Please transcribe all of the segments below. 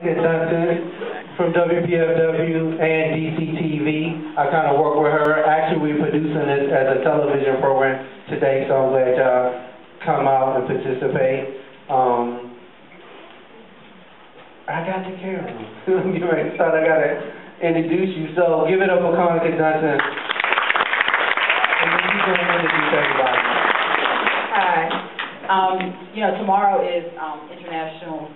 From WPFW and DCTV. I kind of work with her. Actually, we're producing it as a television program today, so I'm glad y'all come out and participate. I got the camera. You right, thought I got to introduce you. So give it up for Carolyn Johnson. And then she's going to introduce everybody. Hi. Tomorrow is International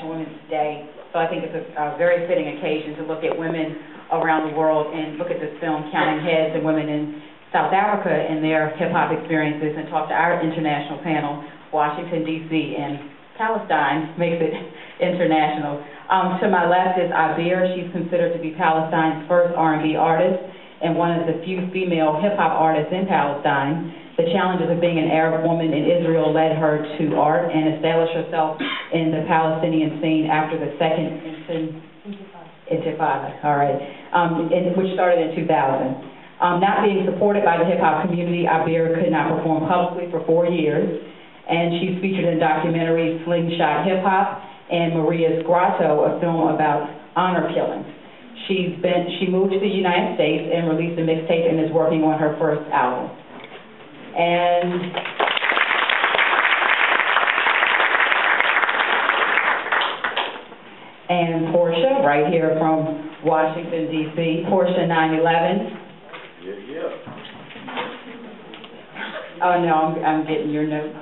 Women's Day, so I think it's a very fitting occasion to look at women around the world and look at this film, Counting Heads, and women in South Africa and their hip-hop experiences, and talk to our international panel. Washington, D.C. and Palestine makes it international. To my left is Abeer. She's considered to be Palestine's first R&B artist and one of the few female hip-hop artists in Palestine. The challenges of being an Arab woman in Israel led her to art and established herself in the Palestinian scene after the second Intifada, which started in 2000. Not being supported by the hip-hop community, Abeer could not perform publicly for 4 years, and she's featured in documentaries Slingshot Hip-Hop and Maria's Grotto, a film about honor killings. She moved to the United States and released a mixtape and is working on her first album. And Porsche, right here from Washington, D.C., Porsche 911. Yeah. Oh, no, I'm getting your note.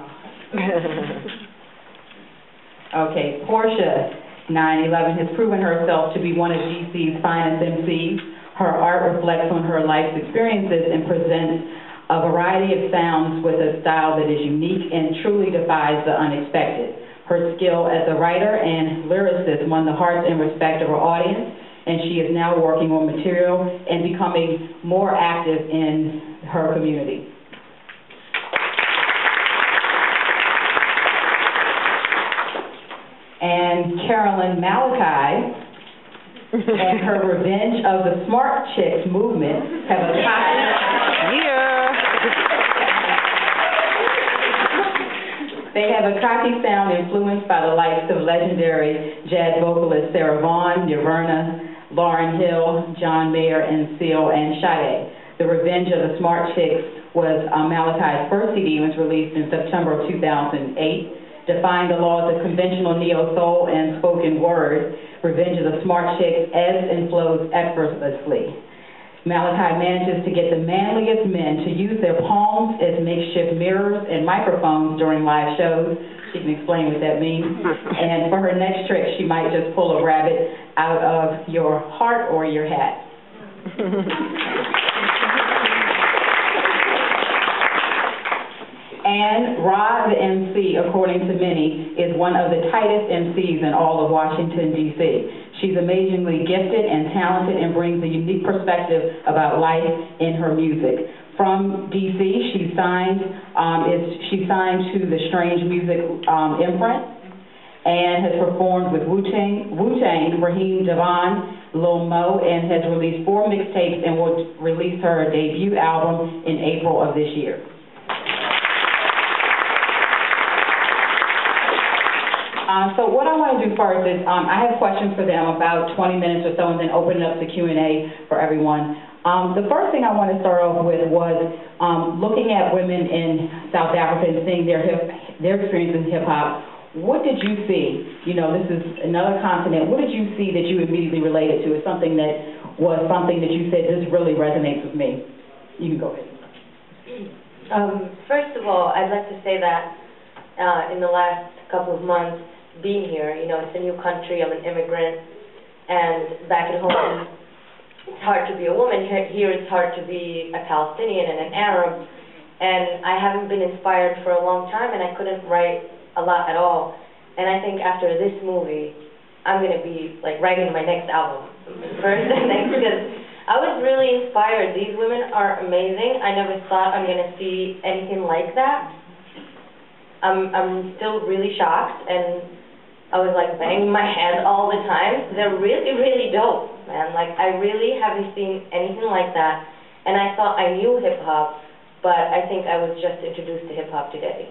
Okay, Porsche 911 has proven herself to be one of D.C.'s finest MCs. Her art reflects on her life's experiences and presents a variety of sounds with a style that is unique and truly defies the unexpected. Her skill as a writer and lyricist won the hearts and respect of her audience, and she is now working on material and becoming more active in her community. And Carolyn Malachi and her Revenge of the Smart Chicks movement have a They have a cocky sound influenced by the likes of legendary jazz vocalists Sarah Vaughan, Nirvana, Lauryn Hill, John Mayer, and Seal and Sade. The Revenge of the Smart Chicks was Malachi's first CD and was released in September of 2008. Defying the laws of conventional neo-soul and spoken word, Revenge of the Smart Chicks ebbs and flows effortlessly. Malachi manages to get the manliest men to use their palms as makeshift mirrors and microphones during live shows. She can explain what that means. And for her next trick, she might just pull a rabbit out of your heart or your hat. And RATheMC, according to many, is one of the tightest MCs in all of Washington, D.C. She's amazingly gifted and talented and brings a unique perspective about life in her music. From D.C., she's signed to the Strange Music imprint and has performed with Wu-Tang, Raheem Devon, Lil Mo, and has released 4 mixtapes and will release her debut album in April of this year. So what I want to do first is I have questions for them, about 20 minutes or so, and then open it up to Q&A for everyone. The first thing I want to start off with was looking at women in South Africa and seeing their experience in hip-hop. What did you see? This is another continent. What did you see that you immediately related to? Is something that you said, this really resonates with me? You can go ahead. First of all, I'd like to say that in the last couple of months, being here, it's a new country, I'm an immigrant, and back at home, it's hard to be a woman. Here it's hard to be a Palestinian and an Arab, and I haven't been inspired for a long time, and I couldn't write a lot at all. And I think after this movie, I'm going to be, writing my next album first, because I was really inspired. These women are amazing. I never thought I'm going to see anything like that. I'm still really shocked, and I was banging my head all the time. They're really, really dope, man. I really haven't seen anything like that. And I thought I knew hip-hop, but I think I was just introduced to hip-hop today.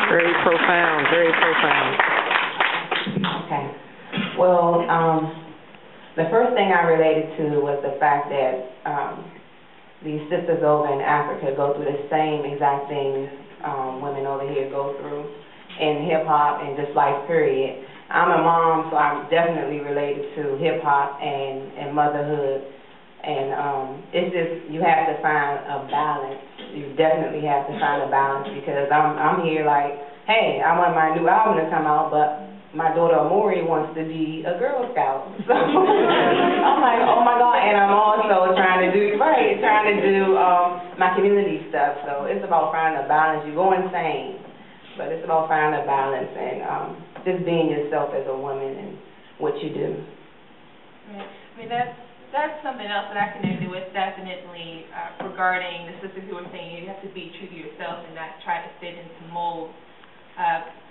Very profound, very profound. Okay. Well, the first thing I related to was the fact that these sisters over in Africa go through the same exact things women over here go through in hip-hop and just life, period. I'm a mom, so I'm definitely related to hip-hop and motherhood. And it's just, you have to find a balance. You definitely have to find a balance, because I'm here like, hey, I want my new album to come out, but my daughter Amori wants to be a Girl Scout. So I'm like, oh my God. And I'm also trying to do my community stuff. So it's about finding a balance. You go insane, but it's about finding a balance and just being yourself as a woman and what you do. Right. I mean, that's something else that I connected with, definitely, regarding the sisters who were saying you have to be true to yourself and not try to fit into molds.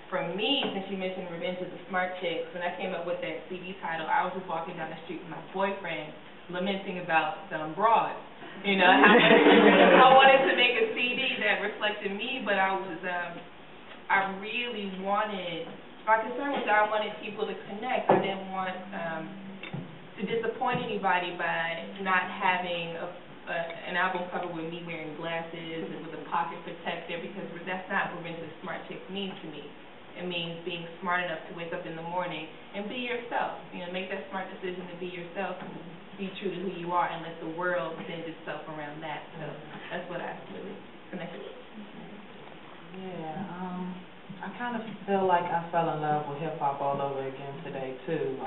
For me, since you mentioned Revenge of the Smart Chicks, when I came up with that CD title, I was just walking down the street with my boyfriend, lamenting about dumb broads. You know, I wanted to make a CD that reflected me, but I really wanted, my concern was that I wanted people to connect. I didn't want to disappoint anybody by not having an album cover with me wearing glasses and with a pocket protector, because that's not what Revenge of the Smart Chicks means to me. It means being smart enough to wake up in the morning and be yourself. You know, make that smart decision to be yourself and be true to who you are, and let the world bend itself around that. So that's what I really connected with. Yeah, I kind of feel like I fell in love with hip-hop all over again today, too.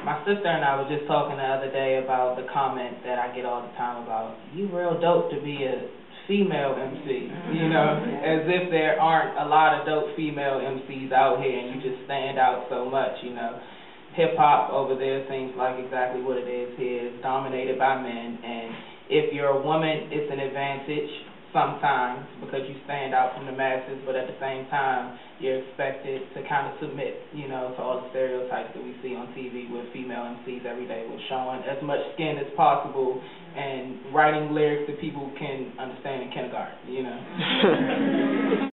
My sister and I were just talking the other day about the comment that I get all the time about, you real dope to be a female MC, you know, as if there aren't a lot of dope female MCs out here and you just stand out so much, you know. Hip-hop over there seems like exactly what it is here. It's dominated by men, and if you're a woman, it's an advantage sometimes because you stand out from the masses, but at the same time, you're expected to kind of submit, you know, to all the stereotypes that we see on TV with female MCs every day, with showing as much skin as possible and writing lyrics that people can understand in kindergarten, you know.